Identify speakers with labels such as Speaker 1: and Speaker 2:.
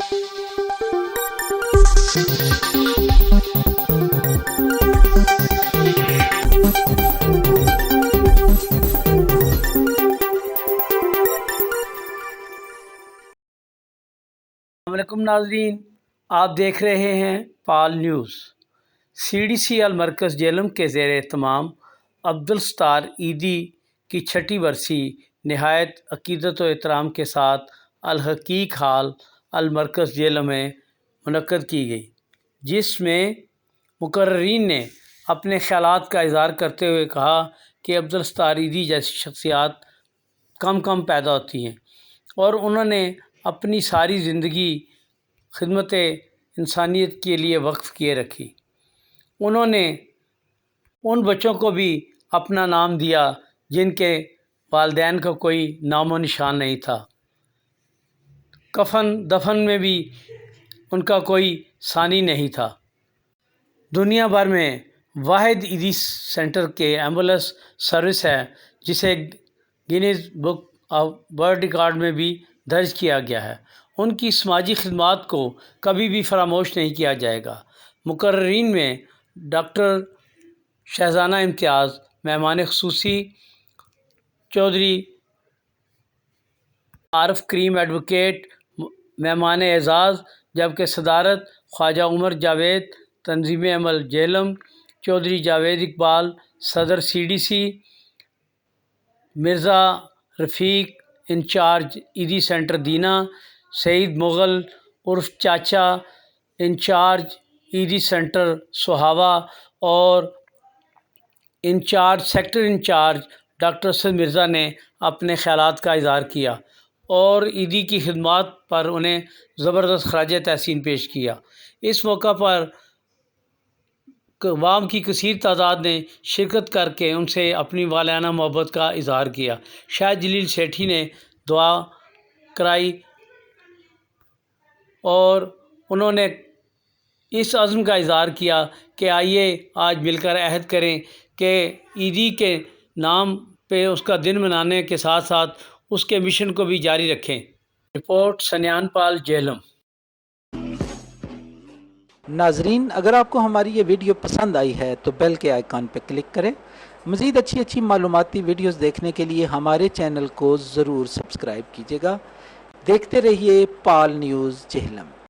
Speaker 1: السلام علیکم ناظرین، آپ دیکھ رہے ہیں Pal news. C D C المرکز جہلم کے زیر اہتمام عبدالستار ایدی کی چھٹی برسی نہایت عقیدت و احترام کے ساتھ الحقیق ہال المرکز جہلم میں منعقد کی گئی، جس میں مقررین نے اپنے خیالات کا اظہار کرتے ہوئے کہا کہ عبدالستار ایدی جیسی شخصیات کم پیدا ہوتی ہیں اور انہوں نے اپنی ساری زندگی خدمت انسانیت کے لیے وقف کیے رکھی۔ انہوں نے ان بچوں کو بھی اپنا نام دیا جن کے والدین کا کوئی نام و نشان نہیں تھا۔ کفن دفن میں بھی ان کا کوئی ثانی نہیں تھا۔ دنیا بھر میں واحد ایدی سینٹر کے ایمبولینس سروس ہے جسے Guinness book of world record میں بھی درج کیا گیا ہے۔ ان کی سماجی خدمات کو کبھی بھی فراموش نہیں کیا جائے گا۔ مقررین میں ڈاکٹر شہزانہ امتیاز مہمان خصوصی، چودھری عارف کریم ایڈوکیٹ مہمان اعزاز، جبکہ صدارت خواجہ عمر جاوید تنظیم عمل جہلم، چودھری جاوید اقبال صدر سی ڈی سی، مرزا رفیق انچارج ایدی سینٹر دینا، سعید مغل عرف چاچا انچارج ایدی سینٹر سہاوا اور sector in charge doctor Asad Mirza نے اپنے خیالات کا اظہار کیا اور ایدی کی خدمات پر انہیں زبردست خراج تحسین پیش کیا۔ اس موقع پر عوام کی کثیر تعداد نے شرکت کر کے ان سے اپنی والہانہ محبت کا اظہار کیا۔ شاہد جلیل سیٹھی نے دعا کرائی اور انہوں نے اس عزم کا اظہار کیا کہ آئیے آج مل کر عہد کریں کہ ایدی کے نام پہ اس کا دن منانے کے ساتھ ساتھ اس کے مشن کو بھی جاری رکھیں۔ رپورٹ سنیان پال جہلم۔
Speaker 2: ناظرین، اگر آپ کو ہماری یہ ویڈیو پسند آئی ہے تو بیل کے آئیکن پہ کلک کریں۔ مزید اچھی معلوماتی ویڈیوز دیکھنے کے لیے ہمارے چینل کو ضرور سبسکرائب کیجیے گا۔ دیکھتے رہیے پال نیوز جہلم۔